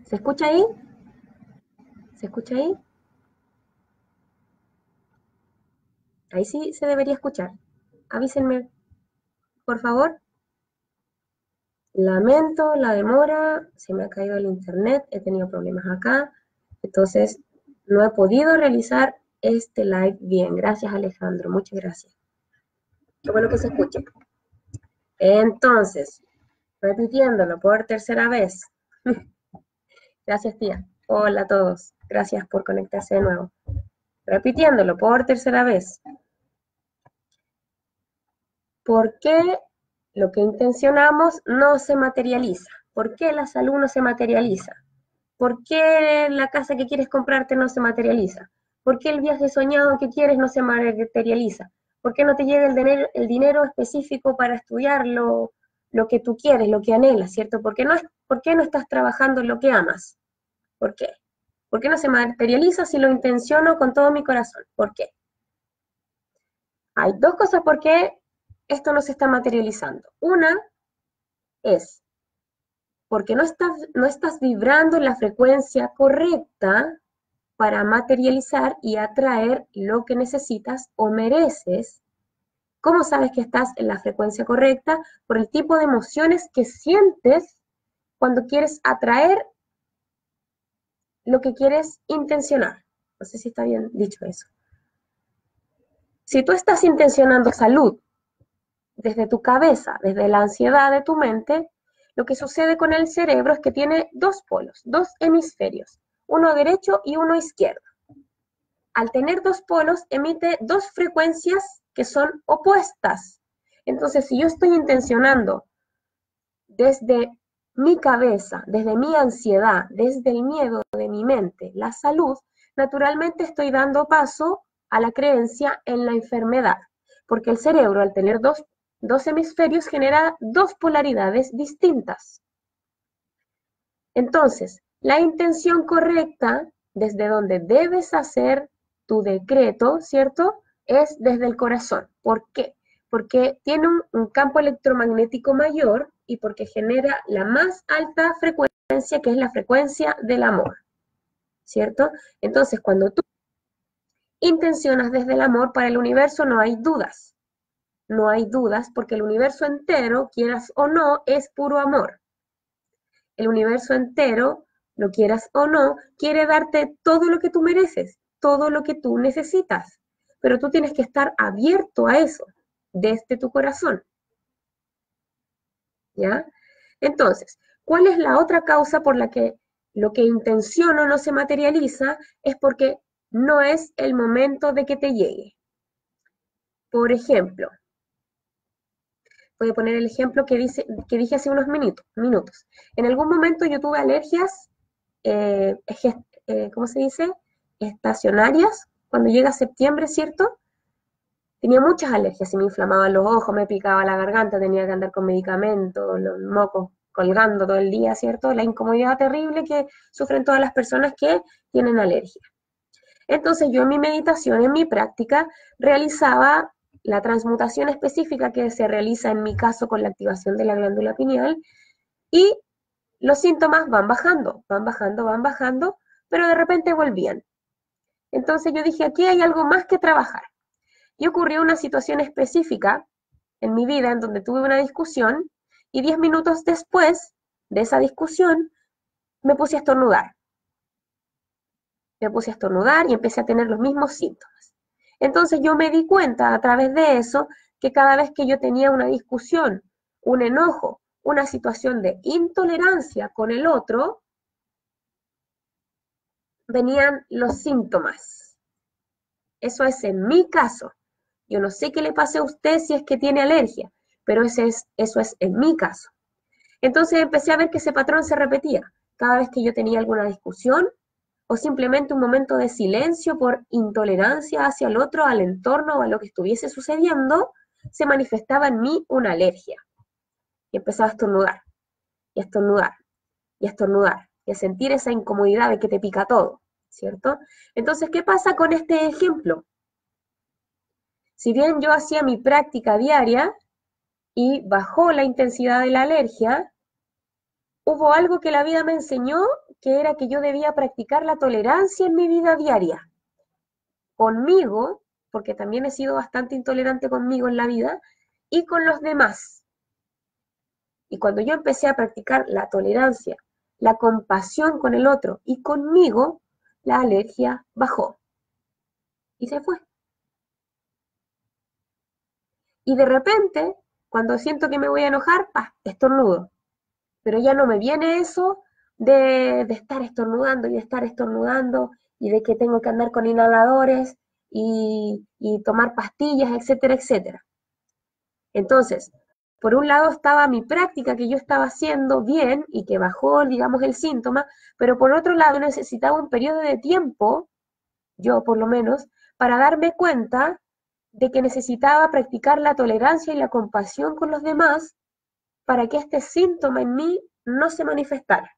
¿Se escucha ahí? ¿Se escucha ahí? Ahí sí se debería escuchar. Avísenme, por favor. Lamento la demora, se me ha caído el internet, he tenido problemas acá, entonces no he podido realizar este live bien. Gracias, Alejandro, muchas gracias. Qué bueno que se escuche. Entonces, repitiéndolo por tercera vez. Gracias, tía. Hola a todos. Gracias por conectarse de nuevo. Repitiéndolo por tercera vez. ¿Por qué lo que intencionamos no se materializa? ¿Por qué la salud no se materializa? ¿Por qué la casa que quieres comprarte no se materializa? ¿Por qué el viaje soñado que quieres no se materializa? ¿Por qué no te llega el dinero específico para estudiar lo que tú quieres, lo que anhelas, ¿cierto? ¿Por qué no estás trabajando en lo que amas? ¿Por qué? ¿Por qué no se materializa si lo intenciono con todo mi corazón? ¿Por qué? Hay dos cosas por qué esto no se está materializando. Una es porque no estás vibrando en la frecuencia correcta para materializar y atraer lo que necesitas o mereces. ¿Cómo sabes que estás en la frecuencia correcta? Por el tipo de emociones que sientes cuando quieres atraer lo que quieres intencionar. No sé si está bien dicho eso. Si tú estás intencionando salud desde tu cabeza, desde la ansiedad de tu mente, lo que sucede con el cerebro es que tiene dos polos, dos hemisferios, uno derecho y uno izquierdo. Al tener dos polos, emite dos frecuencias que son opuestas. Entonces, si yo estoy intencionando desde mi cabeza, desde mi ansiedad, desde el miedo de mi mente, la salud, naturalmente estoy dando paso a la creencia en la enfermedad, porque el cerebro, al tener dos hemisferios, genera dos polaridades distintas. Entonces, la intención correcta, desde donde debes hacer tu decreto, ¿cierto? Es desde el corazón. ¿Por qué? Porque tiene un campo electromagnético mayor y porque genera la más alta frecuencia, que es la frecuencia del amor, ¿cierto? Entonces, cuando tú intencionas desde el amor para el universo, no hay dudas. No hay dudas porque el universo entero, quieras o no, es puro amor. El universo entero, lo quieras o no, quiere darte todo lo que tú mereces, todo lo que tú necesitas. Pero tú tienes que estar abierto a eso, desde tu corazón. ¿Ya? Entonces, ¿cuál es la otra causa por la que lo que intenciono no se materializa? Es porque no es el momento de que te llegue. Por ejemplo, voy a poner el ejemplo que dije hace unos minutos. En algún momento yo tuve alergias, ¿cómo se dice? Estacionarias, cuando llega septiembre, ¿cierto? Tenía muchas alergias, se me inflamaban los ojos, me picaba la garganta, tenía que andar con medicamentos, los mocos colgando todo el día, ¿cierto? La incomodidad terrible que sufren todas las personas que tienen alergia. Entonces yo en mi meditación, en mi práctica, realizaba la transmutación específica que se realiza en mi caso con la activación de la glándula pineal y los síntomas van bajando, van bajando, van bajando, pero de repente volvían. Entonces yo dije, aquí hay algo más que trabajar. Y ocurrió una situación específica en mi vida en donde tuve una discusión y 10 minutos después de esa discusión me puse a estornudar. Me puse a estornudar y empecé a tener los mismos síntomas. Entonces yo me di cuenta a través de eso que cada vez que yo tenía una discusión, un enojo, una situación de intolerancia con el otro, venían los síntomas. Eso es en mi caso. Yo no sé qué le pase a usted si es que tiene alergia, pero eso es en mi caso. Entonces empecé a ver que ese patrón se repetía. Cada vez que yo tenía alguna discusión o simplemente un momento de silencio por intolerancia hacia el otro, al entorno o a lo que estuviese sucediendo, se manifestaba en mí una alergia. Y empezaba a estornudar, y a estornudar, y a estornudar, y a sentir esa incomodidad de que te pica todo, ¿cierto? Entonces, ¿qué pasa con este ejemplo? Si bien yo hacía mi práctica diaria y bajó la intensidad de la alergia, hubo algo que la vida me enseñó, que era que yo debía practicar la tolerancia en mi vida diaria, conmigo, porque también he sido bastante intolerante conmigo en la vida, y con los demás. Y cuando yo empecé a practicar la tolerancia, la compasión con el otro y conmigo, la alergia bajó y se fue. Y de repente, cuando siento que me voy a enojar, estornudo. Pero ya no me viene eso de estar estornudando y de estar estornudando y de que tengo que andar con inhaladores y tomar pastillas, etcétera, etcétera. Entonces, por un lado estaba mi práctica que yo estaba haciendo bien y que bajó, digamos, el síntoma, pero por otro lado necesitaba un periodo de tiempo, yo por lo menos, para darme cuenta de que necesitaba practicar la tolerancia y la compasión con los demás para que este síntoma en mí no se manifestara.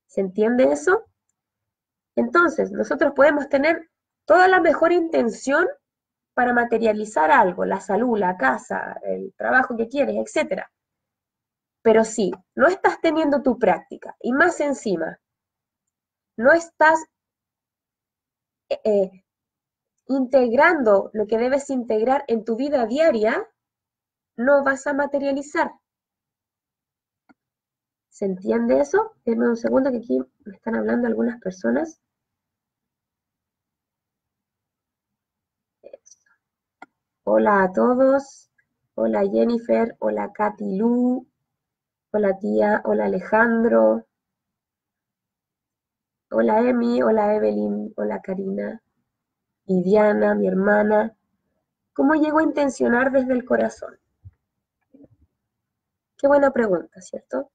¿Se entiende eso? Entonces, nosotros podemos tener toda la mejor intención para materializar algo, la salud, la casa, el trabajo que quieres, etcétera. Pero si no estás teniendo tu práctica y más encima no estás eh, integrando lo que debes integrar en tu vida diaria, no vas a materializar. ¿Se entiende eso? Denme un segundo que aquí me están hablando algunas personas. Hola a todos. Hola Jennifer. Hola Katy Lu. Hola tía. Hola Alejandro. Hola Emi. Hola Evelyn. Hola Karina. Y Diana, mi hermana. ¿Cómo llego a intencionar desde el corazón? Qué buena pregunta, ¿cierto?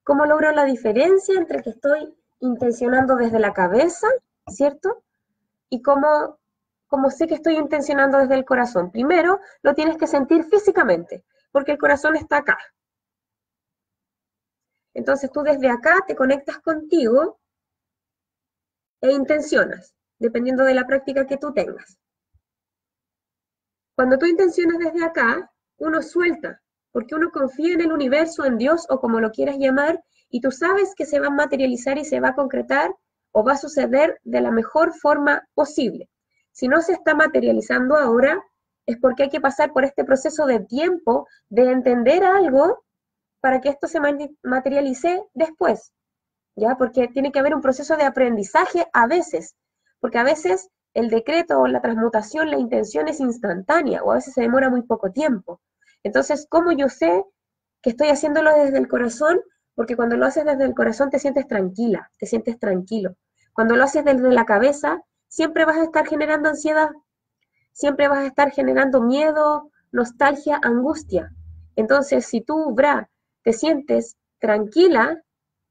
¿Cómo logro la diferencia entre que estoy intencionando desde la cabeza, ¿cierto? Y cómo sé que estoy intencionando desde el corazón. Primero, lo tienes que sentir físicamente, porque el corazón está acá. Entonces tú desde acá te conectas contigo e intencionas, dependiendo de la práctica que tú tengas. Cuando tú intencionas desde acá, uno suelta, porque uno confía en el universo, en Dios o como lo quieras llamar, y tú sabes que se va a materializar y se va a concretar o va a suceder de la mejor forma posible. Si no se está materializando ahora, es porque hay que pasar por este proceso de tiempo de entender algo para que esto se materialice después, ¿ya? Porque tiene que haber un proceso de aprendizaje a veces, porque a veces el decreto o la transmutación, la intención es instantánea o a veces se demora muy poco tiempo. Entonces, ¿cómo yo sé que estoy haciéndolo desde el corazón? Porque cuando lo haces desde el corazón te sientes tranquila, te sientes tranquilo. Cuando lo haces desde la cabeza, siempre vas a estar generando ansiedad, siempre vas a estar generando miedo, nostalgia, angustia. Entonces, si tú, Bra, te sientes tranquila,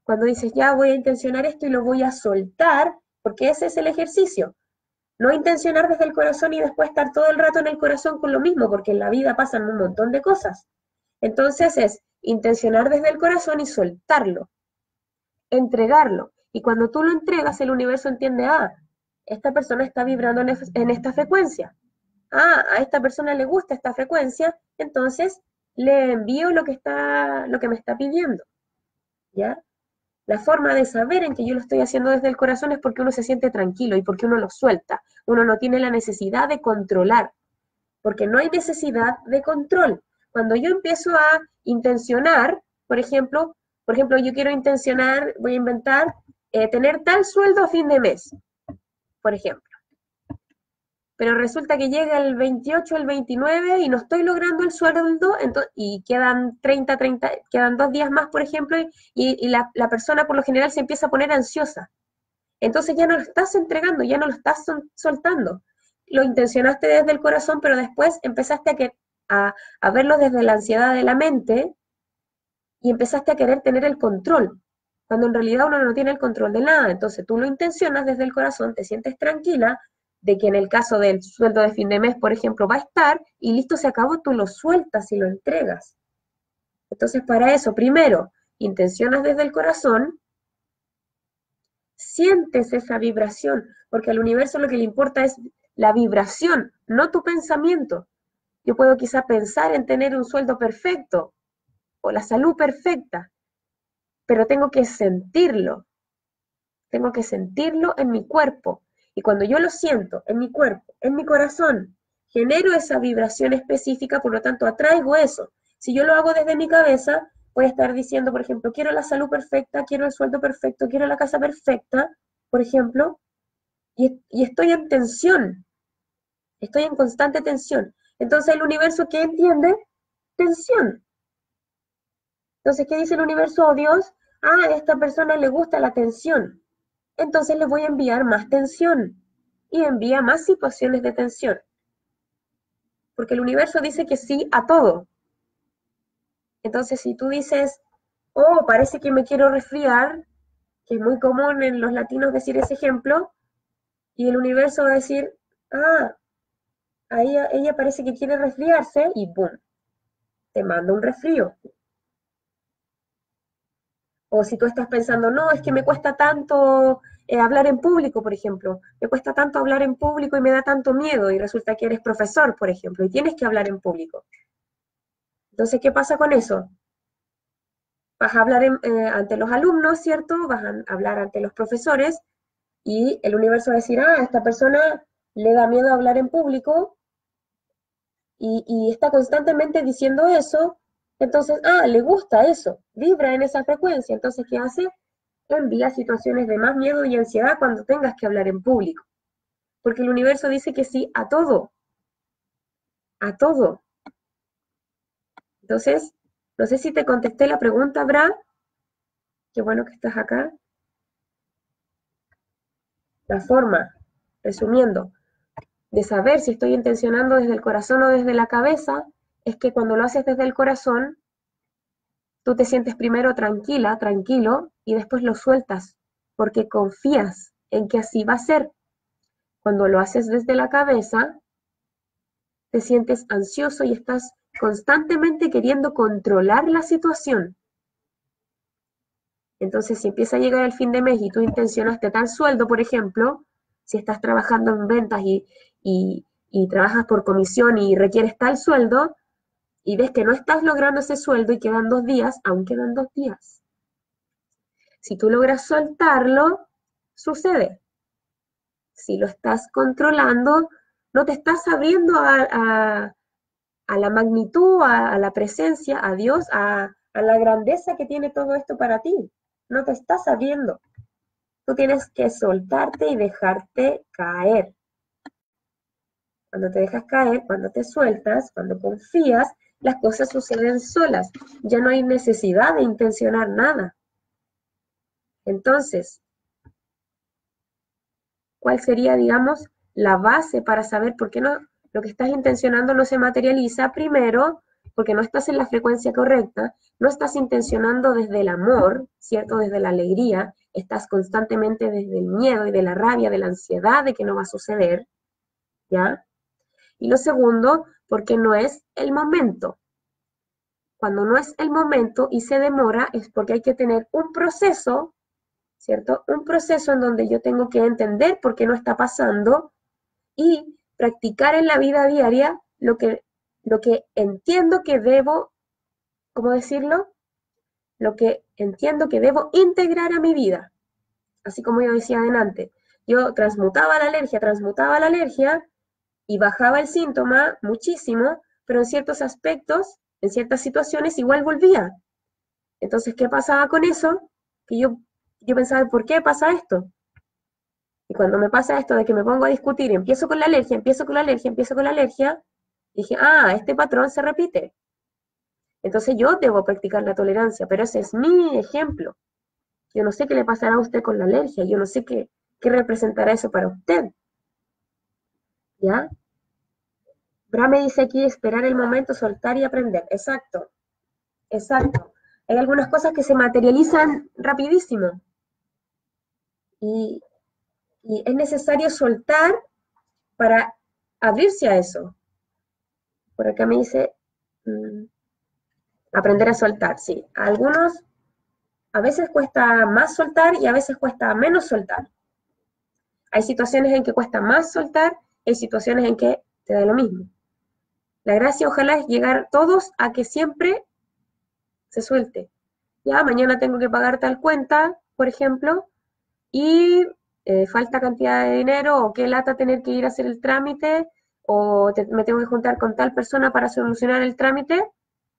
cuando dices, ya voy a intencionar esto y lo voy a soltar, porque ese es el ejercicio. No intencionar desde el corazón y después estar todo el rato en el corazón con lo mismo, porque en la vida pasan un montón de cosas. Entonces es intencionar desde el corazón y soltarlo, entregarlo. Y cuando tú lo entregas, el universo entiende, esta persona está vibrando en esta frecuencia. A esta persona le gusta esta frecuencia, entonces le envío lo que me está pidiendo. ¿Ya? La forma de saber en que yo lo estoy haciendo desde el corazón es porque uno se siente tranquilo y porque uno lo suelta. Uno no tiene la necesidad de controlar, porque no hay necesidad de control. Cuando yo empiezo a intencionar, por ejemplo, yo quiero intencionar, voy a inventar, tener tal sueldo a fin de mes, por ejemplo. Pero resulta que llega el 28, el 29 y no estoy logrando el sueldo y quedan 30, quedan 2 días más, por ejemplo, y la persona por lo general se empieza a poner ansiosa. Entonces ya no lo estás entregando, ya no lo estás soltando. Lo intencionaste desde el corazón, pero después empezaste a verlo desde la ansiedad de la mente y empezaste a querer tener el control, cuando en realidad uno no tiene el control de nada. Entonces tú lo intencionas desde el corazón, te sientes tranquila de que en el caso del sueldo de fin de mes, por ejemplo, va a estar y listo, se acabó, tú lo sueltas y lo entregas. Entonces para eso, primero, intencionas desde el corazón, sientes esa vibración, porque al universo lo que le importa es la vibración, no tu pensamiento. Yo puedo quizá pensar en tener un sueldo perfecto o la salud perfecta, pero tengo que sentirlo en mi cuerpo. Y cuando yo lo siento en mi cuerpo, en mi corazón, genero esa vibración específica, por lo tanto atraigo eso. Si yo lo hago desde mi cabeza, voy a estar diciendo, por ejemplo, quiero la salud perfecta, quiero el sueldo perfecto, quiero la casa perfecta, por ejemplo, y estoy en tensión, estoy en constante tensión. Entonces el universo, ¿qué entiende? Tensión. Entonces, ¿qué dice el universo? Oh, Dios, a esta persona le gusta la tensión. Entonces le voy a enviar más tensión. Y envía más situaciones de tensión. Porque el universo dice que sí a todo. Entonces, si tú dices, oh, parece que me quiero resfriar, que es muy común en los latinos decir ese ejemplo, y el universo va a decir, ah, a ella parece que quiere resfriarse, y ¡boom! Te manda un resfrío. O si tú estás pensando, no, es que me cuesta tanto hablar en público, por ejemplo, me cuesta tanto hablar en público y me da tanto miedo, y resulta que eres profesor, por ejemplo, y tienes que hablar en público. Entonces, ¿qué pasa con eso? Vas a hablar ante los alumnos, ¿cierto? Vas a hablar ante los profesores, y el universo va a decir, ah, a esta persona le da miedo hablar en público, y está constantemente diciendo eso, entonces, ah, le gusta eso, vibra en esa frecuencia, entonces, ¿qué hace? Envía situaciones de más miedo y ansiedad cuando tengas que hablar en público, porque el universo dice que sí a todo, a todo. Entonces, no sé si te contesté la pregunta, Bra, qué bueno que estás acá. La forma, resumiendo, de saber si estoy intencionando desde el corazón o desde la cabeza, es que cuando lo haces desde el corazón, tú te sientes primero tranquila, tranquilo, y después lo sueltas, porque confías en que así va a ser. Cuando lo haces desde la cabeza, te sientes ansioso y estás constantemente queriendo controlar la situación. Entonces, si empieza a llegar el fin de mes y tú intencionaste tal sueldo, por ejemplo, si estás trabajando en ventas y trabajas por comisión y requieres tal sueldo, y ves que no estás logrando ese sueldo y quedan 2 días, aún quedan 2 días. Si tú logras soltarlo, sucede. Si lo estás controlando, no te estás abriendo a la magnitud, a la presencia, a Dios, a la grandeza que tiene todo esto para ti. No te estás abriendo. Tú tienes que soltarte y dejarte caer. Cuando te dejas caer, cuando te sueltas, cuando confías, las cosas suceden solas. Ya no hay necesidad de intencionar nada. Entonces, ¿cuál sería, digamos, la base para saber por qué no, lo que estás intencionando no se materializa? Primero, porque no estás en la frecuencia correcta, no estás intencionando desde el amor, ¿cierto? Desde la alegría, estás constantemente desde el miedo y de la rabia, de la ansiedad de que no va a suceder, ¿ya? Y lo segundo, porque no es el momento. Cuando no es el momento y se demora, es porque hay que tener un proceso, ¿cierto? Un proceso en donde yo tengo que entender por qué no está pasando y practicar en la vida diaria lo que entiendo que debo, ¿cómo decirlo? Lo que entiendo que debo integrar a mi vida. Así como yo decía adelante, yo transmutaba la alergia y bajaba el síntoma muchísimo, pero en ciertos aspectos, en ciertas situaciones, igual volvía. Entonces, ¿qué pasaba con eso? Que yo pensaba, ¿por qué pasa esto? Y cuando me pasa esto de que me pongo a discutir, empiezo con la alergia, dije, ah, este patrón se repite. Entonces yo debo practicar la tolerancia, pero ese es mi ejemplo. Yo no sé qué le pasará a usted con la alergia, yo no sé qué representará eso para usted. ¿Ya? Bra me dice aquí, esperar el momento, soltar y aprender. Exacto, exacto. Hay algunas cosas que se materializan rapidísimo. Y, y es necesario soltar para abrirse a eso. Por acá me dice, aprender a soltar, sí. A algunos a veces cuesta más soltar y a veces cuesta menos soltar. Hay situaciones en que cuesta más soltar, hay situaciones en que te da lo mismo. La gracia ojalá es llegar todos a que siempre se suelte. Ya, mañana tengo que pagar tal cuenta, por ejemplo, y falta cantidad de dinero, o qué lata tener que ir a hacer el trámite, o me tengo que juntar con tal persona para solucionar el trámite,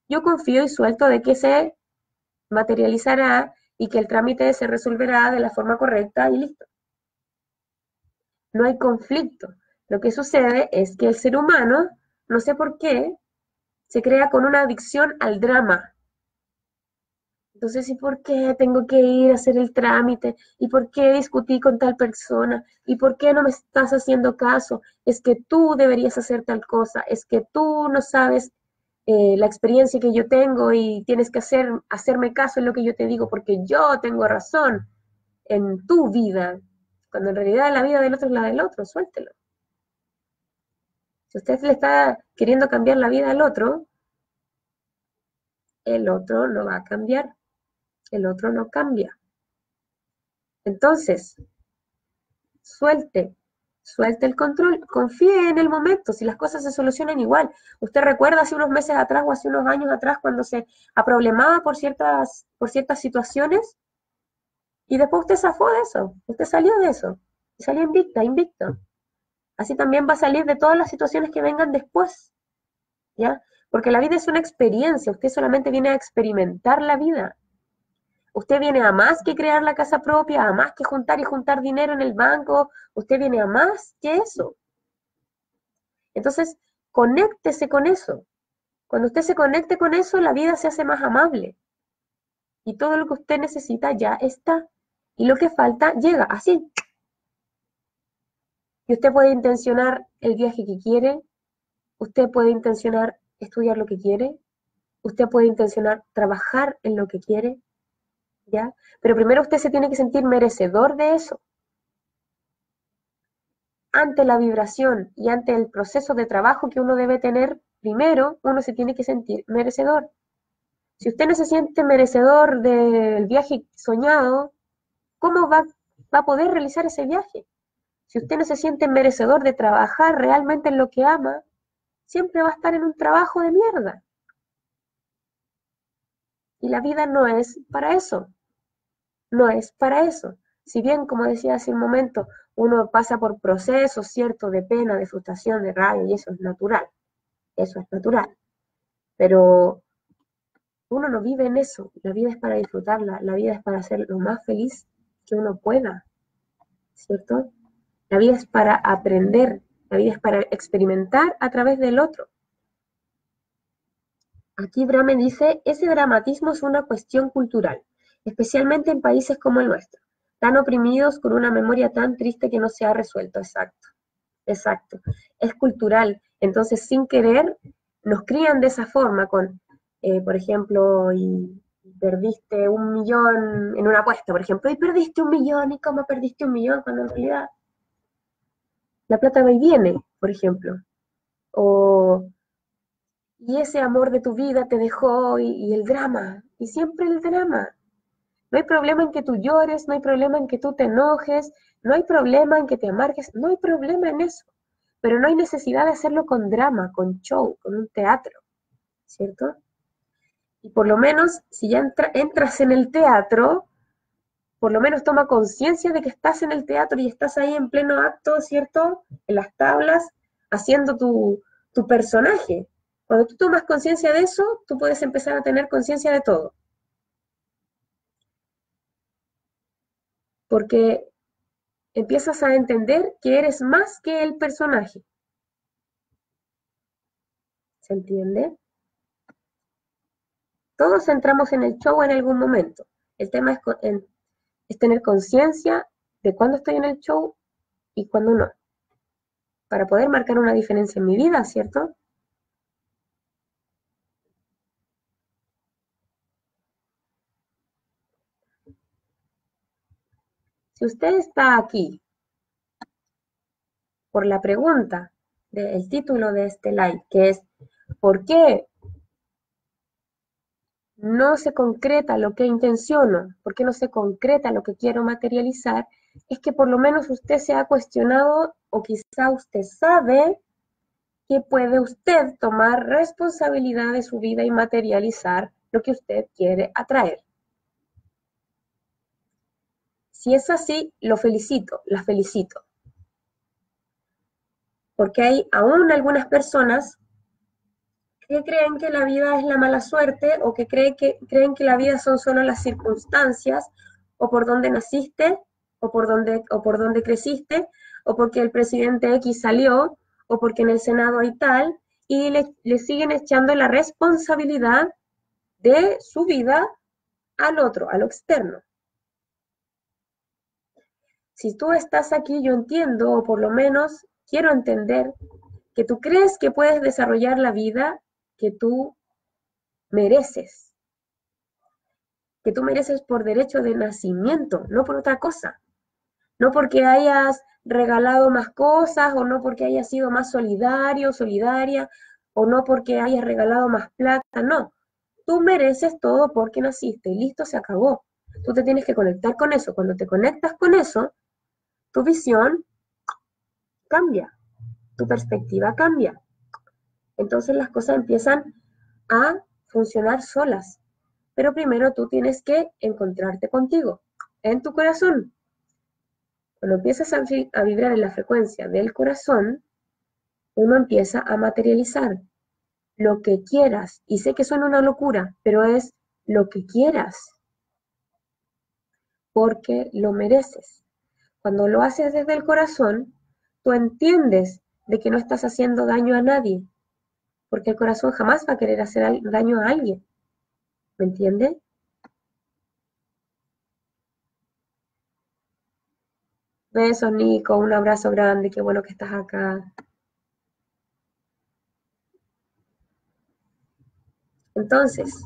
yo confío y suelto de que se materializará y que el trámite se resolverá de la forma correcta y listo. No hay conflicto. Lo que sucede es que el ser humano, no sé por qué, se crea con una adicción al drama. Entonces, ¿y por qué tengo que ir a hacer el trámite? ¿Y por qué discutí con tal persona? ¿Y por qué no me estás haciendo caso? Es que tú deberías hacer tal cosa. Es que tú no sabes la experiencia que yo tengo y tienes que hacerme caso en lo que yo te digo porque yo tengo razón en tu vida. Cuando en realidad la vida del otro es la del otro, suéltelo. Si usted le está queriendo cambiar la vida al otro, el otro no va a cambiar. El otro no cambia. Entonces, suelte, suelte el control, confíe en el momento, si las cosas se solucionan igual. Usted recuerda hace unos meses atrás o hace unos años atrás cuando se aproblemaba por ciertas situaciones y después usted zafó de eso, usted salió de eso, y salió invicta, invicto. Así también va a salir de todas las situaciones que vengan después, ¿ya? Porque la vida es una experiencia, usted solamente viene a experimentar la vida. Usted viene a más que crear la casa propia, a más que juntar y juntar dinero en el banco, usted viene a más que eso. Entonces, conéctese con eso. Cuando usted se conecte con eso, la vida se hace más amable. Y todo lo que usted necesita ya está. Y lo que falta llega así. Y usted puede intencionar el viaje que quiere, usted puede intencionar estudiar lo que quiere, usted puede intencionar trabajar en lo que quiere, ¿ya? Pero primero usted se tiene que sentir merecedor de eso. Ante la vibración y ante el proceso de trabajo que uno debe tener, primero uno se tiene que sentir merecedor. Si usted no se siente merecedor del viaje soñado, ¿cómo va a poder realizar ese viaje? Si usted no se siente merecedor de trabajar realmente en lo que ama, siempre va a estar en un trabajo de mierda. Y la vida no es para eso, no es para eso. Si bien, como decía hace un momento, uno pasa por procesos, ¿cierto?, de pena, de frustración, de rabia, y eso es natural. Pero uno no vive en eso, la vida es para disfrutarla, la vida es para ser lo más feliz que uno pueda, ¿cierto? La vida es para aprender, la vida es para experimentar a través del otro. Aquí Brahme dice, ese dramatismo es una cuestión cultural, especialmente en países como el nuestro, tan oprimidos con una memoria tan triste que no se ha resuelto. Exacto, exacto. Es cultural, entonces sin querer nos crían de esa forma con, por ejemplo, y perdiste 1 millón en una apuesta, por ejemplo, y perdiste 1 millón, ¿y cómo perdiste 1 millón? Cuando en realidad la plata va y viene, por ejemplo. O, y ese amor de tu vida te dejó y el drama, y siempre el drama. No hay problema en que tú llores, no hay problema en que tú te enojes, no hay problema en que te amargues, no hay problema en eso. Pero no hay necesidad de hacerlo con drama, con show, con un teatro, ¿cierto? Y por lo menos, si ya entras en el teatro, por lo menos toma conciencia de que estás en el teatro y estás ahí en pleno acto, ¿cierto? En las tablas, haciendo tu personaje. Cuando tú tomas conciencia de eso, tú puedes empezar a tener conciencia de todo. Porque empiezas a entender que eres más que el personaje. ¿Se entiende? Todos entramos en el show en algún momento. El tema es tener conciencia de cuándo estoy en el show y cuándo no. Para poder marcar una diferencia en mi vida, ¿cierto? Si usted está aquí por la pregunta del título de este live, que es ¿por qué no se concreta lo que intenciono? ¿Por qué no se concreta lo que quiero materializar? Es que por lo menos usted se ha cuestionado o quizá usted sabe que puede usted tomar responsabilidad de su vida y materializar lo que usted quiere atraer. Si es así, lo felicito, la felicito. Porque hay aún algunas personas que creen que la vida es la mala suerte o que creen que la vida son solo las circunstancias o por donde naciste o por donde creciste o porque el presidente X salió o porque en el Senado hay tal y le siguen echando la responsabilidad de su vida al otro, a lo externo. Si tú estás aquí, yo entiendo, o por lo menos quiero entender, que tú crees que puedes desarrollar la vida que tú mereces, por derecho de nacimiento, no por otra cosa. No porque hayas regalado más cosas, o no porque hayas sido más solidario, solidaria, o no porque hayas regalado más plata, no. Tú mereces todo porque naciste y listo, se acabó. Tú te tienes que conectar con eso. Cuando te conectas con eso, tu visión cambia, tu perspectiva cambia. Entonces las cosas empiezan a funcionar solas. Pero primero tú tienes que encontrarte contigo, en tu corazón. Cuando empiezas a vibrar en la frecuencia del corazón, uno empieza a materializar lo que quieras. Y sé que suena una locura, pero es lo que quieras, porque lo mereces. Cuando lo haces desde el corazón, tú entiendes de que no estás haciendo daño a nadie, porque el corazón jamás va a querer hacer daño a alguien. ¿Me entiendes? Besos, Nico, un abrazo grande, qué bueno que estás acá. Entonces,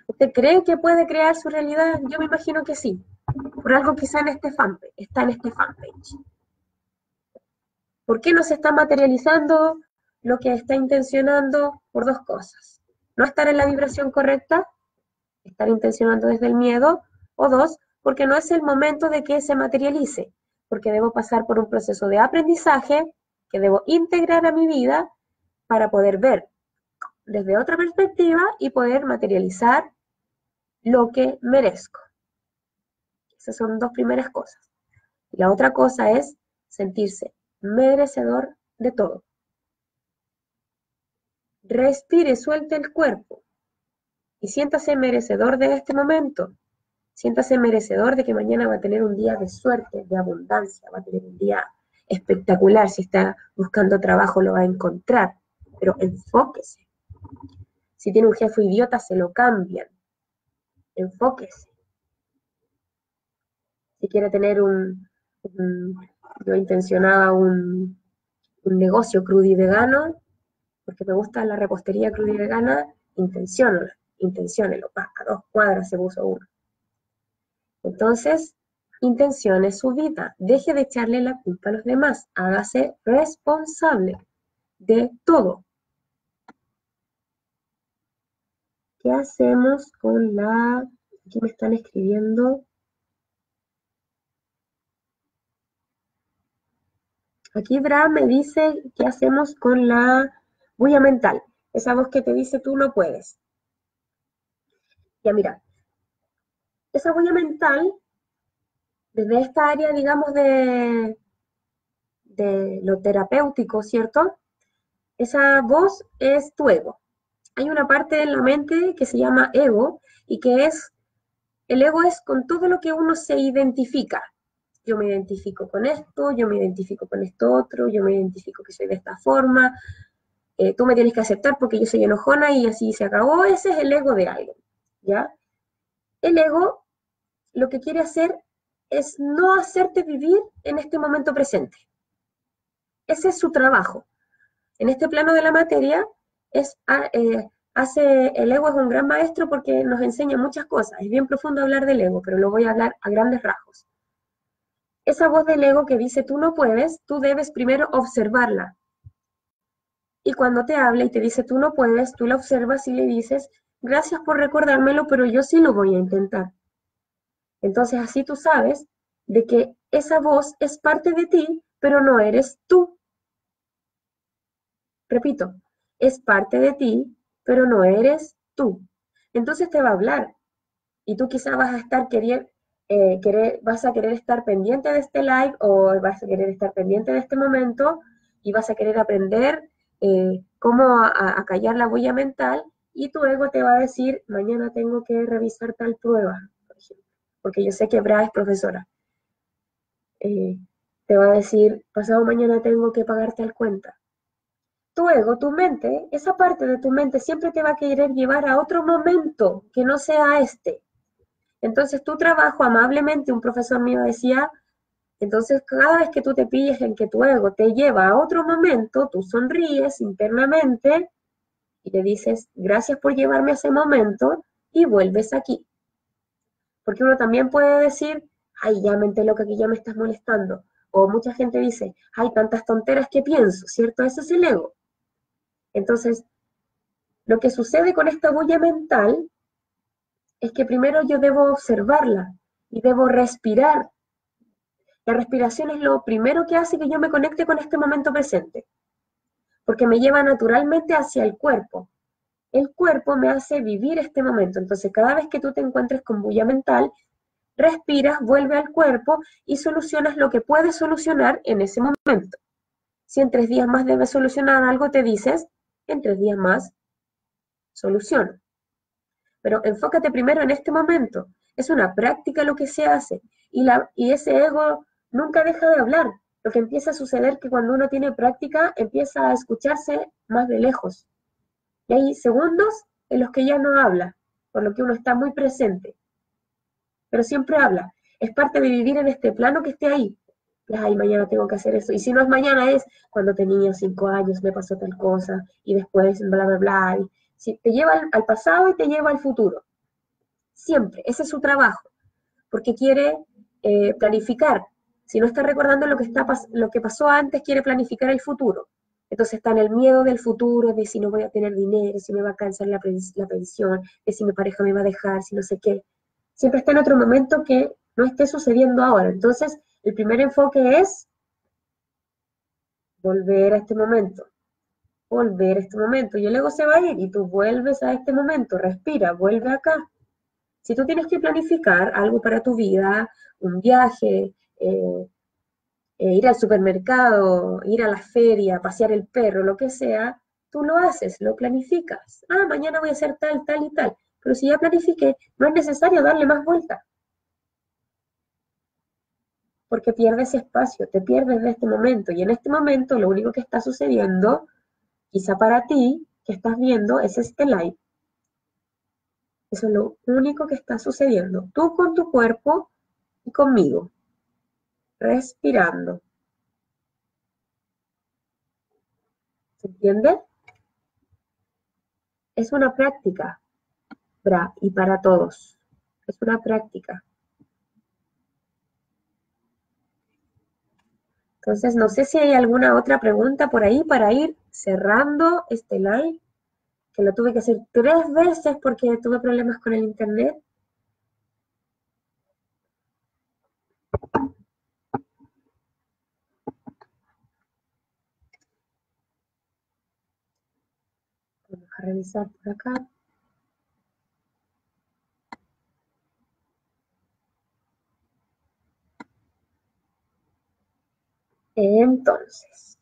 ¿usted cree que puede crear su realidad? Yo me imagino que sí. Por algo quizá está en este fanpage. ¿Por qué no se está materializando lo que está intencionando? Por dos cosas. No estar en la vibración correcta, estar intencionando desde el miedo, o dos, porque no es el momento de que se materialice, porque debo pasar por un proceso de aprendizaje que debo integrar a mi vida para poder ver desde otra perspectiva y poder materializar lo que merezco. Esas son dos primeras cosas. Y la otra cosa es sentirse merecedor de todo. Respire, suelte el cuerpo y siéntase merecedor de este momento. Siéntase merecedor de que mañana va a tener un día de suerte, de abundancia, va a tener un día espectacular. Si está buscando trabajo lo va a encontrar, pero enfóquese. Si tiene un jefe idiota, se lo cambian. Enfóquese. Si quiere tener yo intencionaba un negocio crudo y vegano, porque me gusta la repostería cruda y vegana, intenciónelo, a 2 cuadras se puso uno. Entonces, intencione su vida, deje de echarle la culpa a los demás, hágase responsable de todo. ¿Qué hacemos con la... Aquí me están escribiendo. Aquí Bra me dice, ¿qué hacemos con la bulla mental? Esa voz que te dice tú no puedes. Ya mira, esa bulla mental, desde esta área, digamos, de lo terapéutico, ¿cierto? Esa voz es tu ego. Hay una parte en la mente que se llama ego y que es, el ego es con todo lo que uno se identifica. Yo me identifico con esto, yo me identifico con esto otro, yo me identifico que soy de esta forma, tú me tienes que aceptar porque yo soy enojona y así se acabó. Ese es el ego de alguien, ¿ya? El ego lo que quiere hacer es no hacerte vivir en este momento presente. Ese es su trabajo. En este plano de la materia, el ego es un gran maestro porque nos enseña muchas cosas. Es bien profundo hablar del ego, pero lo voy a hablar a grandes rasgos. Esa voz del ego que dice tú no puedes, tú debes primero observarla. Y cuando te habla y te dice tú no puedes, tú la observas y le dices, gracias por recordármelo, pero yo sí lo voy a intentar. Entonces así tú sabes de que esa voz es parte de ti, pero no eres tú. Repito, es parte de ti, pero no eres tú. Entonces te va a hablar y tú quizás vas a estar vas a querer estar pendiente de este live o vas a querer estar pendiente de este momento y vas a querer aprender cómo a callar la bulla mental y tu ego te va a decir, mañana tengo que revisar tal prueba, por ejemplo, porque yo sé que Bra es profesora. Te va a decir, pasado mañana tengo que pagar tal cuenta. Tu ego, tu mente, esa parte de tu mente siempre te va a querer llevar a otro momento que no sea este. Entonces tu trabajo, amablemente, un profesor mío decía, entonces cada vez que tú te pilles en que tu ego te lleva a otro momento, tú sonríes internamente y le dices, gracias por llevarme a ese momento y vuelves aquí. Porque uno también puede decir, ay, ya mente loca que ya me estás molestando. O mucha gente dice, hay tantas tonteras que pienso, ¿cierto? Ese es el ego. Entonces, lo que sucede con esta bulla mental es que primero yo debo observarla y debo respirar. La respiración es lo primero que hace que yo me conecte con este momento presente, porque me lleva naturalmente hacia el cuerpo. El cuerpo me hace vivir este momento. Entonces, cada vez que tú te encuentres con bulla mental, respiras, vuelve al cuerpo y solucionas lo que puedes solucionar en ese momento. Si en 3 días más debes solucionar algo, te dices, en 3 días más soluciono. Pero enfócate primero en este momento. Es una práctica lo que se hace y ese ego nunca deja de hablar. Lo que empieza a suceder es que cuando uno tiene práctica empieza a escucharse más de lejos. Y hay segundos en los que ya no habla, por lo que uno está muy presente, pero siempre habla. Es parte de vivir en este plano que esté ahí. Ay, mañana tengo que hacer eso. Y si no es mañana, es cuando tenía 5 años, me pasó tal cosa, y después, bla, bla, bla. Y si te lleva al pasado y te lleva al futuro. Siempre, ese es su trabajo, porque quiere planificar. Si no está recordando lo que pasó antes, quiere planificar el futuro. Entonces está en el miedo del futuro, de si no voy a tener dinero, si me va a alcanzar la pensión, de si mi pareja me va a dejar, si no sé qué. Siempre está en otro momento que no esté sucediendo ahora. Entonces, el primer enfoque es volver a este momento, volver a este momento. Y el ego se va a ir y tú vuelves a este momento, respira, vuelve acá. Si tú tienes que planificar algo para tu vida, un viaje, ir al supermercado, ir a la feria, pasear el perro, lo que sea, tú lo haces, lo planificas. Ah, mañana voy a hacer tal, tal y tal. Pero si ya planifiqué, no es necesario darle más vueltas, porque pierdes espacio, te pierdes de este momento. Y en este momento lo único que está sucediendo, quizá para ti, que estás viendo, es este live. Eso es lo único que está sucediendo. Tú con tu cuerpo y conmigo, respirando. ¿Se entiende? Es una práctica, y para todos. Es una práctica. Entonces, no sé si hay alguna otra pregunta por ahí para ir cerrando este live, que lo tuve que hacer 3 veces porque tuve problemas con el internet. Vamos a revisar por acá. Entonces,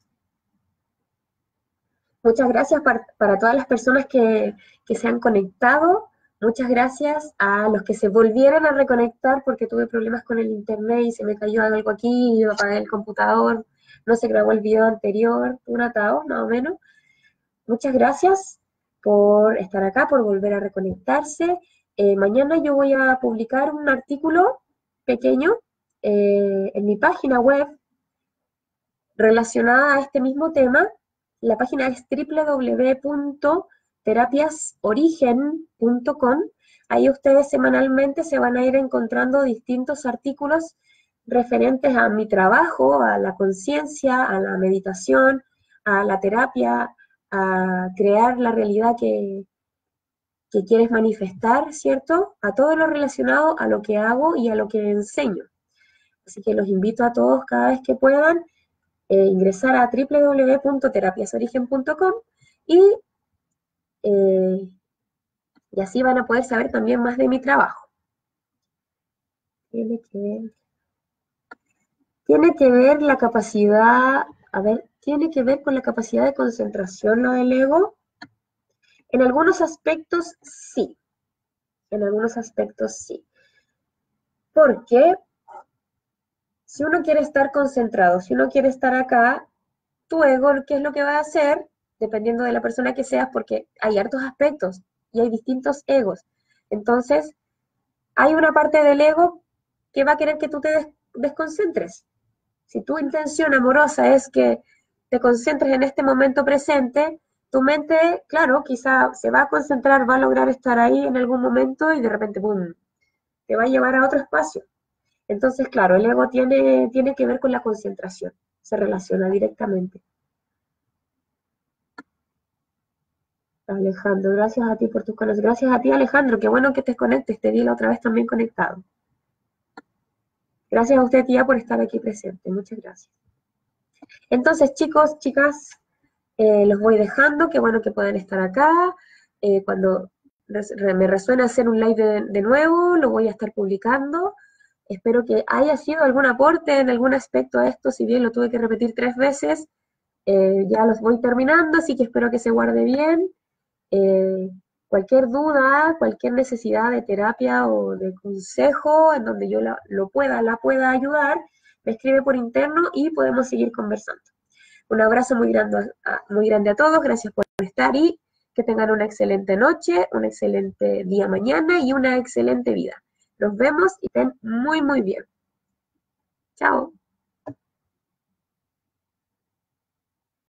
muchas gracias para todas las personas que se han conectado. Muchas gracias a los que se volvieron a reconectar porque tuve problemas con el internet y se me cayó algo aquí, yo apagué el computador, no se grabó el video anterior, un atado más o menos. Muchas gracias por estar acá, por volver a reconectarse. Mañana yo voy a publicar un artículo pequeño en mi página web relacionada a este mismo tema. La página es www.terapiasorigen.com. Ahí ustedes semanalmente se van a ir encontrando distintos artículos referentes a mi trabajo, a la conciencia, a la meditación, a la terapia, a crear la realidad que quieres manifestar, ¿cierto? A todo lo relacionado a lo que hago y a lo que enseño. Así que los invito a todos cada vez que puedan ingresar a www.terapiasorigen.com y, y así van a poder saber también más de mi trabajo. Tiene que ver. Tiene que ver la capacidad, a ver, tiene que ver con la capacidad de concentración, lo del ego. En algunos aspectos sí, en algunos aspectos sí. Porque si uno quiere estar concentrado, si uno quiere estar acá, tu ego, ¿qué es lo que va a hacer? Dependiendo de la persona que seas, porque hay hartos aspectos y hay distintos egos. Entonces, hay una parte del ego que va a querer que tú te desconcentres. Si tu intención amorosa es que te concentres en este momento presente, tu mente, claro, quizá se va a concentrar, va a lograr estar ahí en algún momento y de repente, ¡pum!, te va a llevar a otro espacio. Entonces, claro, el ego tiene que ver con la concentración, se relaciona directamente. Alejandro, gracias a ti por tus conocimientos. Gracias a ti, Alejandro, qué bueno que te conectes, te vi la otra vez también conectado. Gracias a usted, tía, por estar aquí presente. Muchas gracias. Entonces, chicos, chicas, los voy dejando, qué bueno que puedan estar acá. Cuando me resuena hacer un live de nuevo, lo voy a estar publicando. Espero que haya sido algún aporte en algún aspecto a esto, si bien lo tuve que repetir 3 veces, ya los voy terminando, así que espero que se guarde bien. Eh, Cualquier duda, cualquier necesidad de terapia o de consejo en donde yo la pueda ayudar, me escribe por interno y podemos seguir conversando. Un abrazo muy grande a todos, gracias por estar y que tengan una excelente noche, un excelente día mañana y una excelente vida. Nos vemos y estén muy, muy bien. Chao.